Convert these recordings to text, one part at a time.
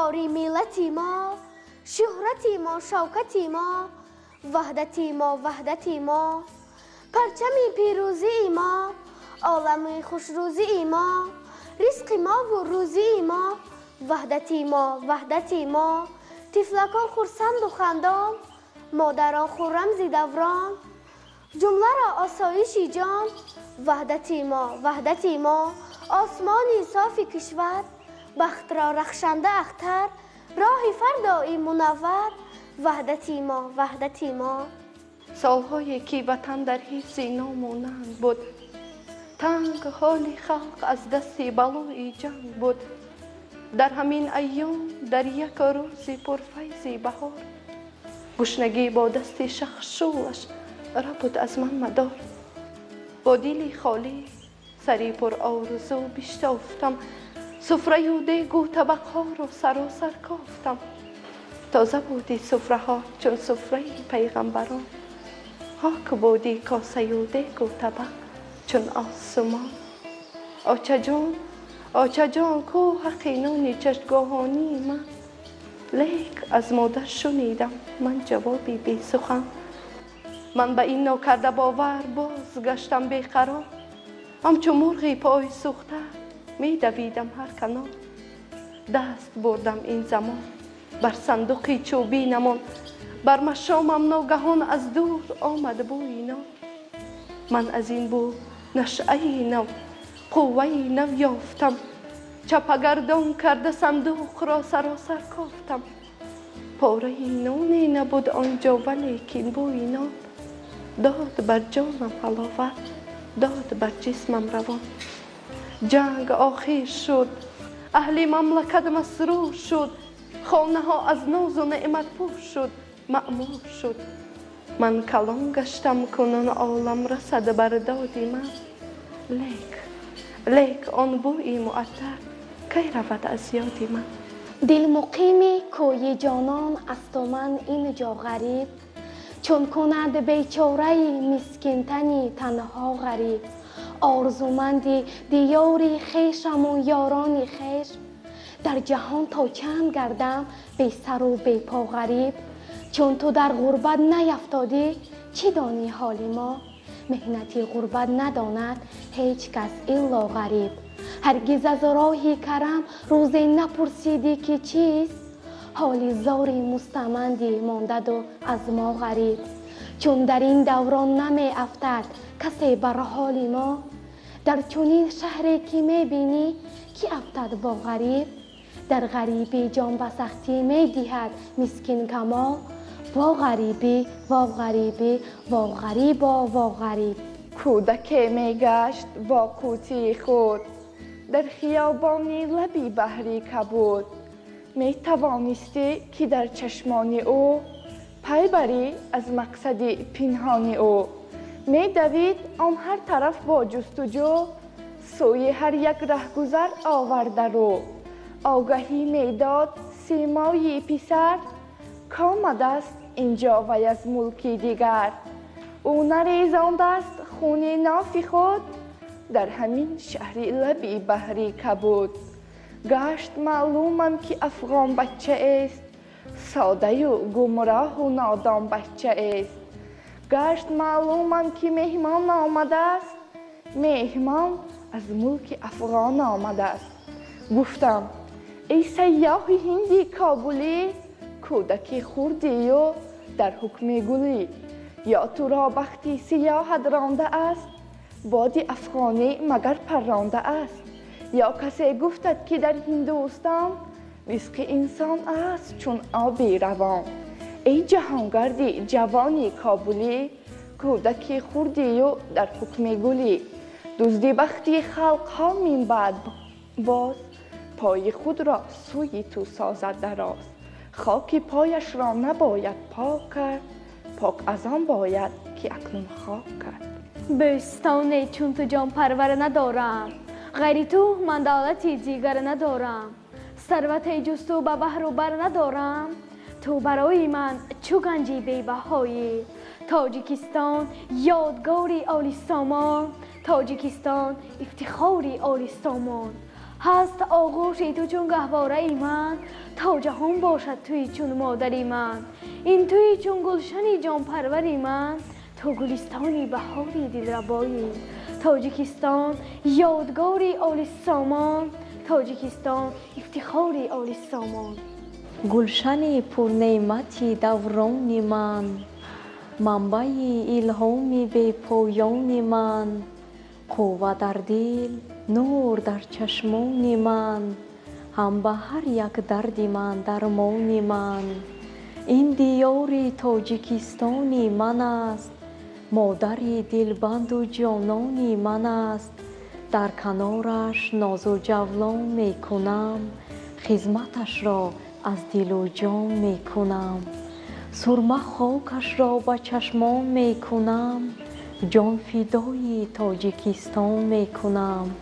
افتخاری ملتی ما، شهرتی ما، شوکتی ما، وحدتی ما، وحدتی ما، پرچم پیروزی ما، عالم خوشروزی ما، رزق ما و روزی ما، وحدتی ما، وحدتی ما، طفلکان خرسند و خندان، مادران خرم ز دوران، جمله را آسایش جان، وحدتی ما، وحدتی ما، آسمانی صاف کشور، بخت را رخشنده اختر، راه فردایی منور، وحدتی ما، وحدتی ما. سالهایی که وطن در حفظ نامانند بود، تنگ حال خلق از دست بلای جنگ بود. در همین ایام در یک روز پرفیض بهار، گشنگی با دست شخشولش را بود از من مدار. با دل خالی سری پر آرزو بشتافتم، سفره و دیگ و طبقها را سراسر کافتم. تازه بودی سفره ها چون سفره پیغمبران، خاک بودی کاسه و دیگ و طبق چون آسمان. آچه جان کو حق نان چشتگاهانی من، لیک از مادر شنیدم من جوابی بی سخن. من به این ناکرده باور باز گشتم بیقرار، همچو مرغی پای سوخته می دویدم هر کنار. دست بردم این زمان بر صندوقی چوبینمان، بر مشامم ناگهان از دور آمد بوی نو. من از این بو نشعه نو، قوه نو یافتم، چپگردان کرده صندوق را سراسر کافتم. پاره نانی نبود آنجا ولیکن بوی نان، داد بر جانم حلاوت، داد بر جسمم روان. جنگ آخر شد، اهل مملکت مسرور شد، خانه ها از ناز و نعمت پر شد، معمور شد. من کلان گشتم کنون عالم رسد بر داد من، لیک آن بوی معطر کی رود از یاد من. دل مقیم کوی جانان است و من اینجا غریب، چون کند بیچاره مسکین تنی تنها غریب. آرزومندی دیاری خویشم و یارانی خویش، در جهان تا چند گردم بی سر و بی پا غریب. چون تو در غربت نیفتادی چی دانی حال ما، محنتی غربت نداند هیچ کس الا غریب. هرگز از راهی کرم روزی نپرسیدی که چیست، حال زاری مستمندی ماندد و از ما غریب. چون در این دوران نمی افتد کسی بر حال ما، در چنین شهری که می بینی کی افتد با غریب. در غریبی جان به سختی می دهد مسکین کمال، وا غریبی وا غریبی وا غریبا وا غریب. کودکی می گشت با قوطی خود، در خیابانی لبی بحری کبود. می توانستی که در چشمان او پی بری از مقصد پنهان او. می دوید آن هر طرف با جستجو، سوی هر یک رهگذر آورده رو. آگهی می داد سیمای پسر، کامده است اینجا وی از ملکی دیگر. او نریزانده است خون ناف خود، در همین شهری لبی بحری کبود. گشت معلومم که افغان بچه است، ساده و گمراه و نادان بچه است. گشت معلومم که مهمان آمده است، مهمان از ملک افغان آمده است. گفتم ای سیاه هندی کابلی، کودکی خوردی و در حکم گلی. یا تو را بختی سیاحت رانده است، باد افغانی مگر پرانده است. یا کسی گفتد که در هندوستان، رزق انسان است چون آبی روان. ای جهانگردی جوانی کابلی، کودکی خوردی و در حکم گلی. دزدی بختی خلق ها من بعد باز، پای خود را سوی تو سازد دراز. خاک پایش را نباید پاک کرد، پاک از آن باید که اکنون خاک کرد. بستانی چون تو جان پرور ندارم، غیر تو من دولتی دیگر ندارم. ثروت جستو به بحر و بر ندارم، تو برای من چو گنجی بی بهایی. تاجیکستان یادگاری آل سامان، تاجیکستان افتخاری آل سامان. هست آغوش تو چون گهواره ای من، تا جهان باشد توی چون مادری من. این توی چون گلشنی جان پروری من، تو گلستانی بهاری دلربایی. تاجیکستان یادگاری آل سامان، تاجیکستان افتخاری آل سامان. گلشن پرنعمتی دوران من، منبع الهام بی پایان من. قوت در دل، نور در چشمان من، هم به هر یک درد من درمان من. این دیار تاجیکستان من است، مادر دلبند و جانان من است. در کنارش ناز و جولان می کنم، خدمتش را از دل و جان می کنم. سرمه خاکش را به چشمان می کنم، جان فدای تاجیکستان می کنم.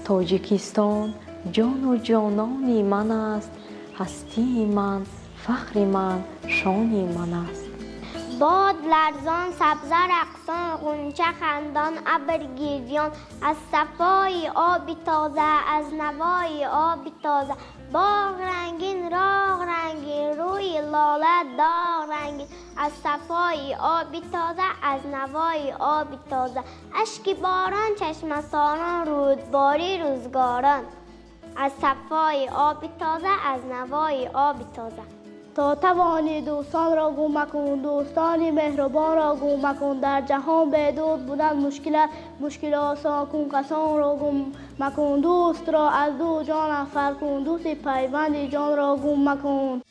تاجیکستان جان و جانان من است، هستی من، فخر من، شان من است. باد لرزان، سبزه رقصان، غنچه خندان، ابر گریان. از صفای آبی تازه، از نوای آبی تازه. باغ رنگین، راغ رنگین، روی لاله داغ رنگین. از صفای آبی تازه، از نوای آبی تازه. اشک باران، چشم ساران، رودباری روزگاران. از صفای آبی تازه، از نوای آبی تازه. تا توانی دوستان را گم مکن، دوستان مهربان را گم مکن. در جهان بدود بودن مشکل آسان کن. کسان را گم مکن، دوست را از دو جان فرق کن. دوست پیوند جان را گم مکن.